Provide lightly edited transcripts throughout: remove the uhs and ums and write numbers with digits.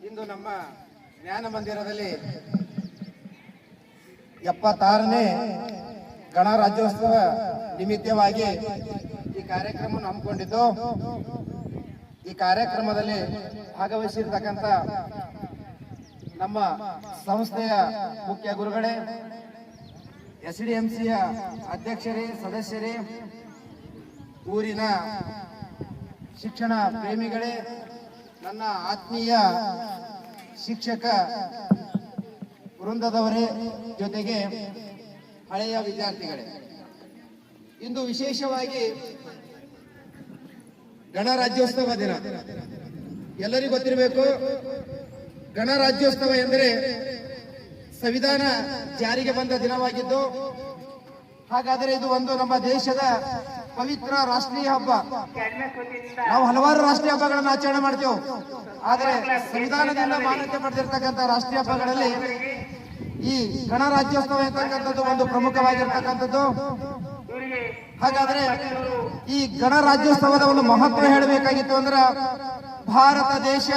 ಇಂದು ನಮ್ಮ ಜ್ಞಾನ ಮಂದಿರದಲ್ಲಿ 76ನೇ ಗಣರಾಜ್ಯೋತ್ಸವ ನಿಮಿತ್ತವಾಗಿ ಈ ಕಾರ್ಯಕ್ರಮವನ್ನು ಹಮ್ಮಿಕೊಂಡಿದ್ದು, ಈ ಕಾರ್ಯಕ್ರಮದಲ್ಲಿ ಭಾಗವಹಿಸಿರ್ತಕ್ಕಂಥ ನಮ್ಮ ಸಂಸ್ಥೆಯ ಮುಖ್ಯ ಗುರುಗಳೇ, SDMCಯ ಅಧ್ಯಕ್ಷರೇ, ಸದಸ್ಯರೇ, ಊರಿನ ಶಿಕ್ಷಣ ಪ್ರೇಮಿಗಳೇ, ನನ್ನ ಆತ್ಮೀಯ ಶಿಕ್ಷಕ ವೃಂದದವರೇ, ಜೊತೆಗೆ ಹಳೆಯ ವಿದ್ಯಾರ್ಥಿಗಳೇ, ಇಂದು ವಿಶೇಷವಾಗಿ ಗಣರಾಜ್ಯೋತ್ಸವ ದಿನ. ಎಲ್ಲರಿಗೂ ಗೊತ್ತಿರಬೇಕು, ಗಣರಾಜ್ಯೋತ್ಸವ ಎಂದರೆ ಸಂವಿಧಾನ ಜಾರಿಗೆ ಬಂದ ದಿನವಾಗಿದ್ದು, ಹಾಗಾದರೆ ಇದು ಒಂದು ನಮ್ಮ ದೇಶದ ಪವಿತ್ರ ರಾಷ್ಟ್ರೀಯ ಹಬ್ಬ. ನಾವು ಹಲವಾರು ರಾಷ್ಟ್ರೀಯ ಹಬ್ಬಗಳನ್ನು ಆಚರಣೆ ಮಾಡ್ತೇವೆ, ಆದರೆ ಸಂವಿಧಾನದಿಂದ ಮಾನ್ಯತೆ ಪಡೆದಿರ್ತಕ್ಕಂಥ ರಾಷ್ಟ್ರೀಯ ಹಬ್ಬಗಳಲ್ಲಿ ಈ ಗಣರಾಜ್ಯೋತ್ಸವ ಎಂತಕ್ಕಂಥದ್ದು ಒಂದು ಪ್ರಮುಖವಾಗಿರ್ತಕ್ಕಂಥದ್ದು. ಹಾಗಾದ್ರೆ ಈ ಗಣರಾಜ್ಯೋತ್ಸವದ ಒಂದು ಮಹತ್ವ ಹೇಳಬೇಕಾಗಿತ್ತು ಅಂದ್ರೆ, ಭಾರತ ದೇಶ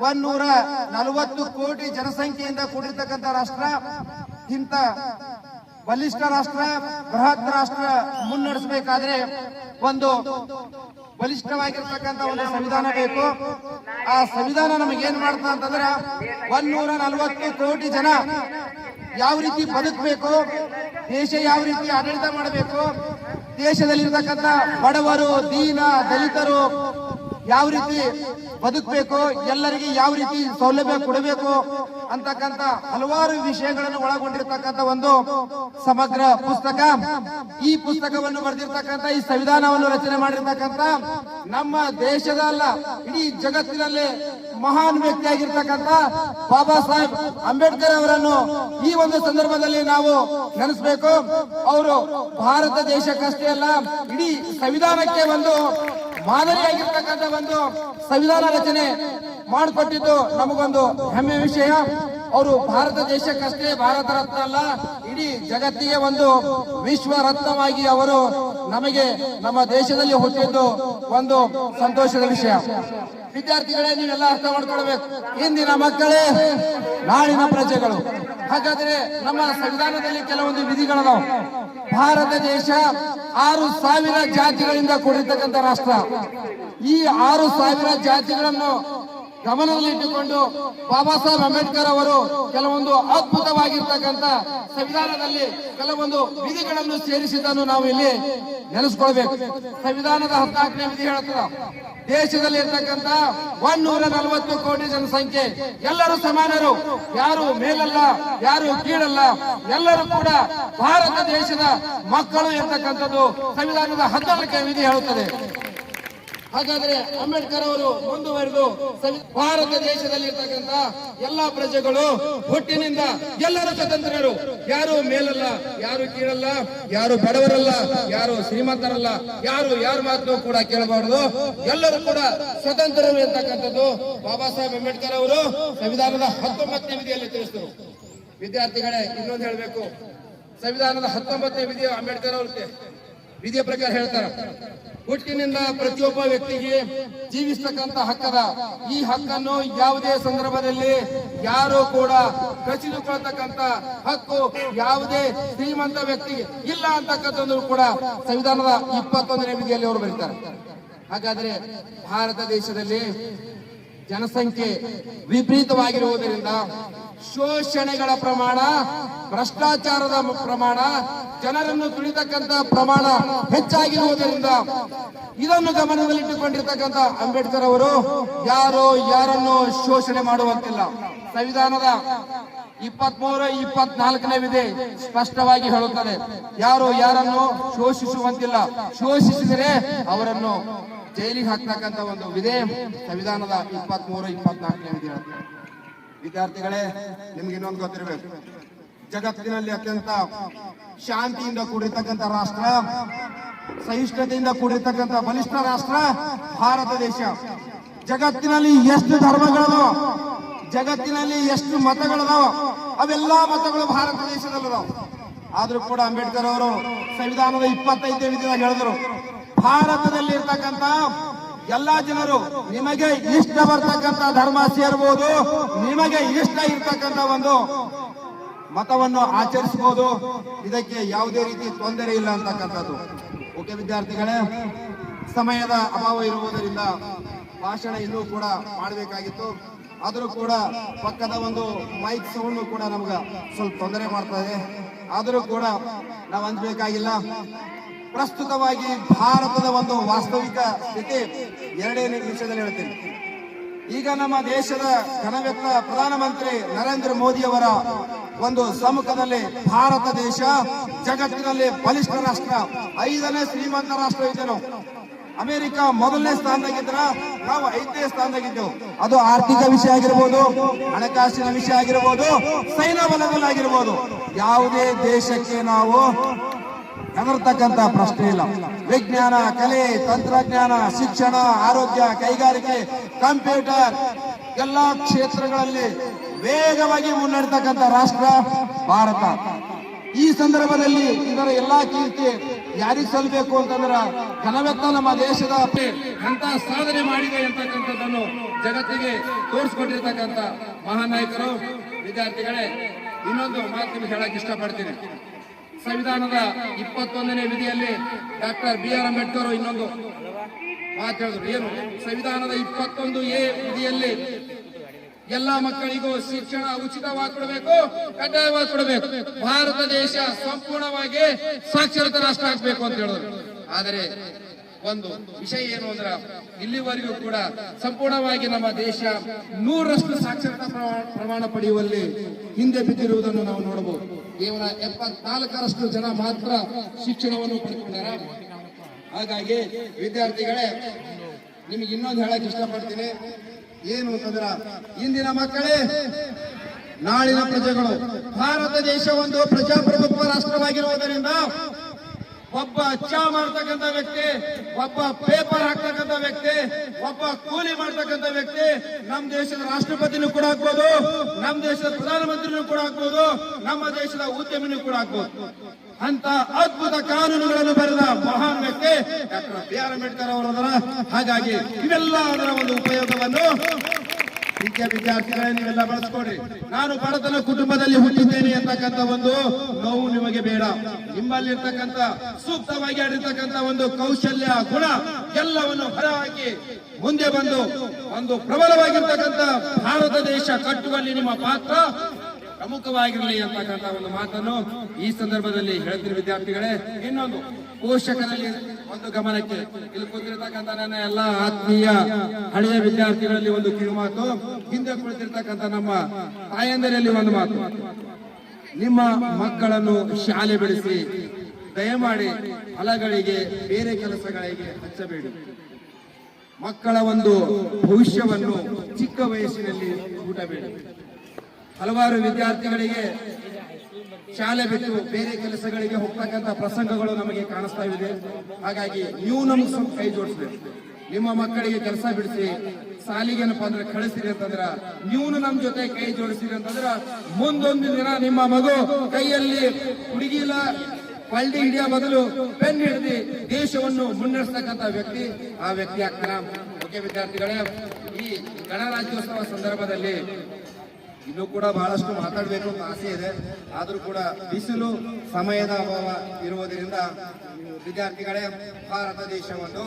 140 ಕೋಟಿ ಜನಸಂಖ್ಯೆಯಿಂದ ಕೂಡಿರ್ತಕ್ಕಂಥ ರಾಷ್ಟ್ರ. ಇಂಥ ಬಲಿಷ್ಠ ರಾಷ್ಟ್ರ, ಬೃಹತ್ ರಾಷ್ಟ್ರ ಮುನ್ನಡೆಸಬೇಕಾದ್ರೆ ಒಂದು ಬಲಿಷ್ಠವಾಗಿರ್ತಕ್ಕಂಥ ಒಂದು ಸಂವಿಧಾನ ಬೇಕು. ಆ ಸಂವಿಧಾನ ನಮಗೇನ್ ಮಾಡ್ತಾ ಅಂತಂದ್ರೆ, 140 ಕೋಟಿ ಜನ ಯಾವ ರೀತಿ ಬದುಕಬೇಕು, ದೇಶ ಯಾವ ರೀತಿ ಆಡಳಿತ ಮಾಡಬೇಕು, ದೇಶದಲ್ಲಿರ್ತಕ್ಕಂಥ ಬಡವರು, ದೀನ, ದಲಿತರು ಯಾವ ರೀತಿ ಬದುಕಬೇಕು, ಎಲ್ಲರಿಗೆ ಯಾವ ರೀತಿ ಸೌಲಭ್ಯ ಕೊಡಬೇಕು ಅಂತಕ್ಕಂಥ ಹಲವಾರು ವಿಷಯಗಳನ್ನು ಒಳಗೊಂಡಿರ್ತಕ್ಕಂಥ ಒಂದು ಸಮಗ್ರ ಪುಸ್ತಕ. ಈ ಪುಸ್ತಕವನ್ನು ಬರೆದಿರ್ತಕ್ಕಂಥ, ಈ ಸಂವಿಧಾನವನ್ನು ರಚನೆ ಮಾಡಿರ್ತಕ್ಕಂಥ ನಮ್ಮ ದೇಶದ ಅಲ್ಲ, ಇಡೀ ಜಗತ್ತಿನಲ್ಲೇ ಮಹಾನ್ ವ್ಯಕ್ತಿಯಾಗಿರ್ತಕ್ಕಂಥ ಬಾಬಾ ಸಾಹೇಬ್ ಅಂಬೇಡ್ಕರ್ ಅವರನ್ನು ಈ ಒಂದು ಸಂದರ್ಭದಲ್ಲಿ ನಾವು ನೆನೆಸಬೇಕು. ಅವರು ಭಾರತ ದೇಶಕ್ಕಷ್ಟೇ ಅಲ್ಲ, ಇಡೀ ಸಂವಿಧಾನಕ್ಕೆ ಒಂದು ಮಾದರಿಯಾಗಿರ್ತಕ್ಕಂಥ ಒಂದು ಸಂವಿಧಾನ ರಚನೆ ಮಾಡಿಕೊಟ್ಟಿದ್ದು ನಮಗೊಂದು ಹೆಮ್ಮೆಯ ವಿಷಯ. ಅವರು ಭಾರತ ದೇಶಕ್ಕಷ್ಟೇ ಭಾರತ ರತ್ನ ಅಲ್ಲ, ಇಡೀ ಜಗತ್ತಿಗೆ ಒಂದು ವಿಶ್ವ ರತ್ನವಾಗಿ ಅವರು ನಮಗೆ ನಮ್ಮ ದೇಶದಲ್ಲಿ ಹುಟ್ಟಿದ್ದು ಒಂದು ಸಂತೋಷದ ವಿಷಯ. ವಿದ್ಯಾರ್ಥಿಗಳೇ, ನೀವೆಲ್ಲ ಅರ್ಥ ಮಾಡ್ಕೊಳ್ಬೇಕು, ಇಂದಿನ ಮಕ್ಕಳೇ ನಾಳಿನ ಪ್ರಜೆಗಳು. ಹಾಗಾದ್ರೆ ನಮ್ಮ ಸಂವಿಧಾನದಲ್ಲಿ ಕೆಲವೊಂದು ವಿಧಿಗಳದಾವ. ಭಾರತ ದೇಶ 6,000 ಜಾತಿಗಳಿಂದ ಕೂಡಿರ್ತಕ್ಕಂಥ ರಾಷ್ಟ್ರ. ಈ 6,000 ಜಾತಿಗಳನ್ನು ಗಮನದಲ್ಲಿಟ್ಟುಕೊಂಡು ಬಾಬಾ ಸಾಹೇಬ್ ಅಂಬೇಡ್ಕರ್ ಅವರು ಕೆಲವೊಂದು ಅದ್ಭುತವಾಗಿರ್ತಕ್ಕಂಥ ಸಂವಿಧಾನದಲ್ಲಿ ಕೆಲವೊಂದು ವಿಧಿಗಳನ್ನು ಸೇರಿಸಿದ್ದನ್ನು ನಾವು ಇಲ್ಲಿ ನೆನೆಸ್ಕೊಳ್ಬೇಕು. ಸಂವಿಧಾನದ 14ನೇ ವಿಧಿ ಹೇಳುತ್ತದೆ, ದೇಶದಲ್ಲಿ ಇರ್ತಕ್ಕಂಥ 140 ಕೋಟಿ ಜನಸಂಖ್ಯೆ ಎಲ್ಲರೂ ಸಮಾನರು, ಯಾರು ಮೇಲಲ್ಲ, ಯಾರು ಕೀಳಲ್ಲ, ಎಲ್ಲರೂ ಕೂಡ ಭಾರತ ದೇಶದ ಮಕ್ಕಳು ಎಂತಕ್ಕಂಥದ್ದು ಸಂವಿಧಾನದ 14ನೇ ವಿಧಿ ಹೇಳುತ್ತದೆ. ಹಾಗಾದ್ರೆ ಅಂಬೇಡ್ಕರ್ ಅವರು ಮುಂದುವರೆದು ಭಾರತ ದೇಶದಲ್ಲಿ ಇರ್ತಕ್ಕಂಥ ಎಲ್ಲಾ ಪ್ರಜೆಗಳು ಹುಟ್ಟಿನಿಂದ ಎಲ್ಲರೂ ಸ್ವತಂತ್ರರು, ಯಾರು ಮೇಲಲ್ಲ, ಯಾರು ಕೀಳಲ್ಲ, ಯಾರು ಬಡವರಲ್ಲ, ಯಾರು ಶ್ರೀಮಂತರಲ್ಲ, ಯಾರ ಮಾತು ಕೂಡ ಕೇಳಬಾರದು, ಎಲ್ಲರೂ ಕೂಡ ಸ್ವತಂತ್ರರು ಎಂತಕ್ಕಂಥದ್ದು ಬಾಬಾ ಸಾಹೇಬ್ ಅಂಬೇಡ್ಕರ್ ಅವರು ಸಂವಿಧಾನದ 19ನೇ ವಿಧಿಯಲ್ಲಿ ತಿಳಿಸಿದರು. ವಿದ್ಯಾರ್ಥಿಗಳೇ, ಇನ್ನೊಂದು ಹೇಳಬೇಕು, ಸಂವಿಧಾನದ 19ನೇ ವಿಧಿ ಅಂಬೇಡ್ಕರ್ ಅವ್ರ ವಿಧಿಯ ಪ್ರಕಾರ ಹೇಳ್ತಾರೆ, ಹುಟ್ಟಿನಿಂದ ಪ್ರತಿಯೊಬ್ಬ ವ್ಯಕ್ತಿಗೆ ಜೀವಿಸ್ತಕ್ಕಂಥ ಹಕ್ಕದ. ಈ ಹಕ್ಕನ್ನು ಯಾವುದೇ ಸಂದರ್ಭದಲ್ಲಿ ಯಾರು ಕೂಡ ಕಸಿದುಕೊಳ್ತಕ್ಕಂಥ ಹಕ್ಕು ಯಾವುದೇ ಶ್ರೀಮಂತ ವ್ಯಕ್ತಿಗೆ ಇಲ್ಲ ಅಂತಕ್ಕಂಥದ್ದು ಕೂಡ ಸಂವಿಧಾನದ 21ನೇ ವಿಧಿಯಲ್ಲಿ ಅವರು ಬರೀತಾರೆ. ಹಾಗಾದ್ರೆ ಭಾರತ ದೇಶದಲ್ಲಿ ಜನಸಂಖ್ಯೆ ವಿಪರೀತವಾಗಿರುವುದರಿಂದ ಶೋಷಣೆಗಳ ಪ್ರಮಾಣ, ಭ್ರಷ್ಟಾಚಾರದ ಪ್ರಮಾಣ, ಜನರನ್ನು ತುಳಿತಕ್ಕಂಥ ಪ್ರಮಾಣ ಹೆಚ್ಚಾಗಿರುವುದರಿಂದ ಇದನ್ನು ಗಮನದಲ್ಲಿಟ್ಟುಕೊಂಡಿರ್ತಕ್ಕಂಥ ಅಂಬೇಡ್ಕರ್ ಅವರು ಯಾರನ್ನು ಶೋಷಣೆ ಮಾಡುವಂತಿಲ್ಲ. ಸಂವಿಧಾನದ 23, 24ನೇ ವಿಧಿ ಸ್ಪಷ್ಟವಾಗಿ ಹೇಳುತ್ತದೆ, ಯಾರನ್ನು ಶೋಷಿಸುವಂತಿಲ್ಲ, ಶೋಷಿಸಿದರೆ ಅವರನ್ನು ಜೈಲಿಗೆ ಹಾಕ್ತಕ್ಕಂಥ ಒಂದು ವಿಧಿ ಸಂವಿಧಾನದ 23, 24ನೇ ವಿಧಿ ಹೇಳುತ್ತದೆ. ವಿದ್ಯಾರ್ಥಿಗಳೇ, ನಿಮ್ಗೆ ಇನ್ನೊಂದು ಗೊತ್ತಿರಬೇಕು, ಜಗತ್ತಿನಲ್ಲಿ ಅತ್ಯಂತ ಶಾಂತಿಯಿಂದ ಕೂಡಿರ್ತಕ್ಕಂಥ ರಾಷ್ಟ್ರ, ಸಹಿಷ್ಣುತೆಯಿಂದ ಕೂಡಿರ್ತಕ್ಕಂಥ ಬಲಿಷ್ಠ ರಾಷ್ಟ್ರ ಭಾರತ ದೇಶ. ಜಗತ್ತಿನಲ್ಲಿ ಎಷ್ಟು ಧರ್ಮಗಳದಾವ, ಜಗತ್ತಿನಲ್ಲಿ ಎಷ್ಟು ಮತಗಳದಾವ, ಅವೆಲ್ಲಾ ಮತಗಳು ಭಾರತ ದೇಶದಲ್ಲದಾವ. ಆದ್ರೂ ಕೂಡ ಅಂಬೇಡ್ಕರ್ ಅವರು ಸಂವಿಧಾನದ 25ನೇ ವಿಧಿಯಾಗಿ ಹೇಳಿದ್ರು, ಭಾರತದಲ್ಲಿ ಇರ್ತಕ್ಕಂಥ ಎಲ್ಲಾ ಜನರು ನಿಮಗೆ ಇಷ್ಟ ಬರ್ತಕ್ಕಂಥ ಧರ್ಮ ಸೇರ್ಬೋದು, ನಿಮಗೆ ಇಷ್ಟ ಇರ್ತಕ್ಕಂಥ ಒಂದು ಮತವನ್ನು ಆಚರಿಸಬಹುದು. ಇದಕ್ಕೆ ಯಾವುದೇ ರೀತಿ ತೊಂದರೆ ಇಲ್ಲ ಅಂತಕ್ಕಂಥದ್ದು. ಓಕೆ ವಿದ್ಯಾರ್ಥಿಗಳೇ, ಸಮಯದ ಅಭಾವ ಇರುವುದರಿಂದ ಭಾಷಣ ಇನ್ನೂ ಕೂಡ ಮಾಡಬೇಕಾಗಿತ್ತು. ಆದರೂ ಕೂಡ ಪಕ್ಕದ ಒಂದು ಮೈಕ್ ಸೌಂಡ್ ಕೂಡ ನಮ್ಗೆ ಸ್ವಲ್ಪ ತೊಂದರೆ ಮಾಡ್ತಾ ಇದೆ. ಆದರೂ ಕೂಡ ನಾವು ಅಂಜಬೇಕಾಗಿಲ್ಲ. ಪ್ರಸ್ತುತವಾಗಿ ಭಾರತದ ಒಂದು ವಾಸ್ತವಿಕ ಸ್ಥಿತಿ 2 ನಿಮಿಷದಲ್ಲಿ ಹೇಳ್ತೀನಿ. ಈಗ ನಮ್ಮ ದೇಶದ ಘನವ್ಯಕ್ತ ಪ್ರಧಾನಮಂತ್ರಿ ನರೇಂದ್ರ ಮೋದಿ ಅವರ ಒಂದು ಸಮ್ಮುಖದಲ್ಲಿ ಭಾರತ ದೇಶ ಜಗತ್ತಿನಲ್ಲಿ ಬಲಿಷ್ಠ ರಾಷ್ಟ್ರ, 5ನೇ ಶ್ರೀಮಂತ ರಾಷ್ಟ್ರ ಇದ್ದೇವೆ. ಅಮೆರಿಕ 1ನೇ ಸ್ಥಾನದಾಗಿದ್ರ, ನಾವು 5ನೇ ಸ್ಥಾನದಾಗಿದ್ದೆವು. ಅದು ಆರ್ಥಿಕ ವಿಷಯ ಆಗಿರ್ಬೋದು, ಹಣಕಾಸಿನ ವಿಷಯ ಆಗಿರ್ಬೋದು, ಸೈನ್ಯ ಬಲದಲ್ಲಾಗಿರ್ಬೋದು. ಯಾವುದೇ ದೇಶಕ್ಕೆ ನಾವು ಹೆದರ್ತಕ್ಕಂತ ಪ್ರಶ್ನೆ ಇಲ್ಲ. ವಿಜ್ಞಾನ, ಕಲೆ, ತಂತ್ರಜ್ಞಾನ, ಶಿಕ್ಷಣ, ಆರೋಗ್ಯ, ಕೈಗಾರಿಕೆ, ಕಂಪ್ಯೂಟರ್ ಎಲ್ಲಾ ಕ್ಷೇತ್ರಗಳಲ್ಲಿ ವೇಗವಾಗಿ ಮುನ್ನಡೆತಕ್ಕಂಥ ರಾಷ್ಟ್ರ ಭಾರತ. ಈ ಸಂದರ್ಭದಲ್ಲಿ ಇದರ ಎಲ್ಲಾ ಕೀರ್ತಿ ಯಾರಿಗೆ ಸಲ್ಲಬೇಕು ಅಂತಂದ್ರ ಘನವ್ಯಕ್ತ ನಮ್ಮ ದೇಶದ ಅಂತ ಸಾಧನೆ ಮಾಡಿದೆ ಅಂತಕ್ಕಂಥದ್ದನ್ನು ಜಗತ್ತಿಗೆ ತೋರಿಸ್ಕೊಟ್ಟಿರ್ತಕ್ಕಂಥ ಮಹಾನ್ ನಾಯಕರು. ವಿದ್ಯಾರ್ಥಿಗಳೇ, ಇನ್ನೊಂದು ಮಾತು ನಿಮ್ಗೆ ಹೇಳಕ್ ಇಷ್ಟಪಡ್ತೀನಿ. ಸಂವಿಧಾನದ 21ನೇ ವಿಧಿಯಲ್ಲಿ ಡಾಕ್ಟರ್ BR ಅಂಬೇಡ್ಕರ್ ಇನ್ನೊಂದು ಮಾತು ಹೇಳಿದ್ರು. ಏನು? ಸಂವಿಧಾನದ 21A ವಿಧಿಯಲ್ಲಿ ಎಲ್ಲಾ ಮಕ್ಕಳಿಗೂ ಶಿಕ್ಷಣ ಉಚಿತವಾಗಿ ಕೊಡಬೇಕು, ಕಡ್ಡಾಯವಾಗಿ ಕೊಡಬೇಕು. ಭಾರತ ದೇಶ ಸಂಪೂರ್ಣವಾಗಿ ಸಾಕ್ಷರತಾ ರಾಷ್ಟ್ರ ಆಗಬೇಕು ಅಂತ ಹೇಳಿದ್ರು. ಆದರೆ ಒಂದು ವಿಷಯ ಏನು ಅಂದ್ರೆ, ಇಲ್ಲಿವರೆಗೂ ಕೂಡ ಸಂಪೂರ್ಣವಾಗಿ ನಮ್ಮ ದೇಶ 100ರಷ್ಟು ಸಾಕ್ಷರತಾ ಪ್ರಮಾಣ ಪಡೆಯುವಲ್ಲಿ ಹಿಂದೆ ಬಿದ್ದಿರುವುದನ್ನು ನಾವು ನೋಡಬಹುದು. ಕೇವಲ 74ರಷ್ಟು ಜನ ಮಾತ್ರ ಶಿಕ್ಷಣವನ್ನು ಪಡೆದುಕೊಂಡಾರ. ಹಾಗಾಗಿ ವಿದ್ಯಾರ್ಥಿಗಳೇ, ನಿಮಗೆ ಇನ್ನೊಂದು ಹೇಳಕ್ ಇಷ್ಟಪಡ್ತೀನಿ. ಏನು ಅಂತಂದ್ರ, ಇಂದಿನ ಮಕ್ಕಳೇ ನಾಳಿನ ಪ್ರಜೆಗಳು. ಭಾರತ ದೇಶ ಒಂದು ಪ್ರಜಾಪ್ರಭುತ್ವ ರಾಷ್ಟ್ರವಾಗಿರುವುದರಿಂದ ಒಬ್ಬ ಚಾ ಮಾಡ್ತಕ್ಕಂಥ ವ್ಯಕ್ತಿ, ಒಬ್ಬ ಪೇಪರ್ ಹಾಕ್ತಕ್ಕಂಥ ವ್ಯಕ್ತಿ, ಒಬ್ಬ ಕೂಲಿ ಮಾಡ್ತಕ್ಕಂಥ ವ್ಯಕ್ತಿ ನಮ್ಮ ದೇಶದ ರಾಷ್ಟ್ರಪತಿನೂ ಕೂಡ ಆಗ್ಬೋದು, ನಮ್ಮ ದೇಶದ ಪ್ರಧಾನಮಂತ್ರಿನೂ ಕೂಡ ಆಗ್ಬೋದು, ನಮ್ಮ ದೇಶದ ಉದ್ಯಮಿನೂ ಕೂಡ ಆಗ್ಬೋದು. ಅಂತ ಅದ್ಭುತ ಕಾನೂನುಗಳನ್ನು ಬರೆದ ಮಹಾನ್ ವ್ಯಕ್ತಿ ಡಾಕ್ಟರ್ BR ಅಂಬೇಡ್ಕರ್ ಅವರದರ. ಹಾಗಾಗಿ ಇವೆಲ್ಲ ಅದರ ಒಂದು ಉಪಯೋಗವನ್ನು ವಿದ್ಯಾರ್ಥಿಗಳೇ ನೀವೆಲ್ಲ ಬಳಸ್ಕೊಡ್ರಿ. ನಾನು ಬಡತನ ಕುಟುಂಬದಲ್ಲಿ ಹುಟ್ಟಿದ್ದೇನೆ ಅಂತಕ್ಕಂಥ ಒಂದು ನೋವು ನಿಮಗೆ ಬೇಡ. ನಿಮ್ಮಲ್ಲಿರ್ತಕ್ಕಂಥ ಸೂಕ್ತವಾಗಿ ಆಡಿರ್ತಕ್ಕಂಥ ಒಂದು ಕೌಶಲ್ಯ, ಗುಣ ಎಲ್ಲವನ್ನು ಹೊರಹಾಕಿ ಮುಂದೆ ಬಂದು ಒಂದು ಪ್ರಬಲವಾಗಿರ್ತಕ್ಕಂಥ ಭಾರತ ದೇಶ ಕಟ್ಟುವಲ್ಲಿ ನಿಮ್ಮ ಪಾತ್ರ ಪ್ರಮುಖವಾಗಿರಲಿ ಅಂತಕ್ಕಂಥ ಒಂದು ಮಾತನ್ನು ಈ ಸಂದರ್ಭದಲ್ಲಿ ಹೇಳ್ತೀನಿ ವಿದ್ಯಾರ್ಥಿಗಳೇ. ಇನ್ನೊಂದು ಪೋಷಕರಲ್ಲಿ ಒಂದು ಗಮನಕ್ಕೆ, ಇಲ್ಲಿ ಕೂತಿರ್ತಕ್ಕಂಥ ನನ್ನ ಎಲ್ಲ ಆತ್ಮೀಯ ಹಳೆಯ ವಿದ್ಯಾರ್ಥಿಗಳಲ್ಲಿ ಒಂದು ಕಿರುಮಾತು, ಹಿಂದೆ ಕುಳಿತಿರ್ತಕ್ಕಂಥ ನಮ್ಮ ತಾಯಂದಿರಲ್ಲಿ ಒಂದು ಮಾತು. ನಿಮ್ಮ ಮಕ್ಕಳನ್ನು ಶಾಲೆ ಬೆಳೆಸಿ, ದಯಮಾಡಿ ಹೊಲಗಳಿಗೆ, ಬೇರೆ ಕೆಲಸಗಳಿಗೆ ಹಚ್ಚಬೇಡಿ. ಮಕ್ಕಳ ಒಂದು ಭವಿಷ್ಯವನ್ನು ಚಿಕ್ಕ ವಯಸ್ಸಿನಲ್ಲಿ ಊಟಬೇಡಿ. ಹಲವಾರು ವಿದ್ಯಾರ್ಥಿಗಳಿಗೆ ಶಾಲೆ ಬಿಟ್ಟು ಬೇರೆ ಕೆಲಸಗಳಿಗೆ ಹೋಗ್ತಕ್ಕಂಥ ಪ್ರಸಂಗಗಳು ನಮಗೆ ಕಾಣಿಸ್ತಾ ಇದೆ. ಹಾಗಾಗಿ ನೀವು ನಮಗೆ ಸ್ವಲ್ಪ ಕೈ ಜೋಡಿಸ್ಬೇಕು. ನಿಮ್ಮ ಮಕ್ಕಳಿಗೆ ಕೆಲಸ ಬಿಡಿಸಿ, ಸಾಲಿಗೆ ಏನಪ್ಪಾ ಅಂದ್ರೆ ಕಳಿಸಿರಿ ಅಂತಂದ್ರ, ನೀವು ನಮ್ ಜೊತೆ ಕೈ ಜೋಡಿಸಿರಿ ಅಂತಂದ್ರ ಮುಂದೊಂದು ದಿನ ನಿಮ್ಮ ಮಗು ಕೈಯಲ್ಲಿ ಹುಡುಗಿಲ ಪಲ್ಡಿ ಹಿಡಿಯೋ ಬದಲು ಪೆನ್ ಹಿಡಿದು ದೇಶವನ್ನು ಮುನ್ನಡೆಸ್ತಕ್ಕಂಥ ವ್ಯಕ್ತಿ ಆ ವ್ಯಕ್ತಿ ಆಗ್ತಾನ. ಓಕೆ ವಿದ್ಯಾರ್ಥಿಗಳೇ, ಈ ಗಣರಾಜ್ಯೋತ್ಸವ ಸಂದರ್ಭದಲ್ಲಿ ಇನ್ನೂ ಕೂಡ ಬಹಳಷ್ಟು ಮಾತಾಡಬೇಕು ಅಂತ ಆಸೆ ಇದೆ. ಆದ್ರೂ ಕೂಡ ಬಿಸಿಲು, ಸಮಯದ ಅಭಾವ ಇರುವುದರಿಂದ ವಿದ್ಯಾರ್ಥಿಗಳೇ, ಭಾರತ ದೇಶ ಒಂದು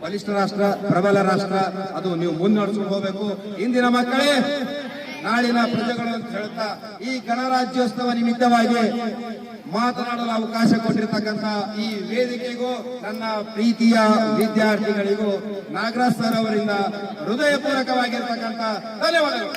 ಬಲಿಷ್ಠ ರಾಷ್ಟ್ರ, ಪ್ರಬಲ ರಾಷ್ಟ್ರ, ಅದು ನೀವು ಮುನ್ನಡೆಸ್ಕೊಂಡು ಹೋಗ್ಬೇಕು. ಇಂದಿನ ಮಕ್ಕಳೇ ನಾಳಿನ ಪ್ರಜೆಗಳು ಅಂತ ಹೇಳ್ತಾ, ಈ ಗಣರಾಜ್ಯೋತ್ಸವ ನಿಮಿತ್ತವಾಗಿ ಮಾತನಾಡಲು ಅವಕಾಶ ಕೊಟ್ಟಿರ್ತಕ್ಕಂಥ ಈ ವೇದಿಕೆಗೂ, ನನ್ನ ಪ್ರೀತಿಯ ವಿದ್ಯಾರ್ಥಿಗಳಿಗೂ ನಾಗರಾಜ್ ಸರ್ ಅವರಿಂದ ಹೃದಯಪೂರ್ವಕವಾಗಿರ್ತಕ್ಕಂಥ ಧನ್ಯವಾದಗಳು.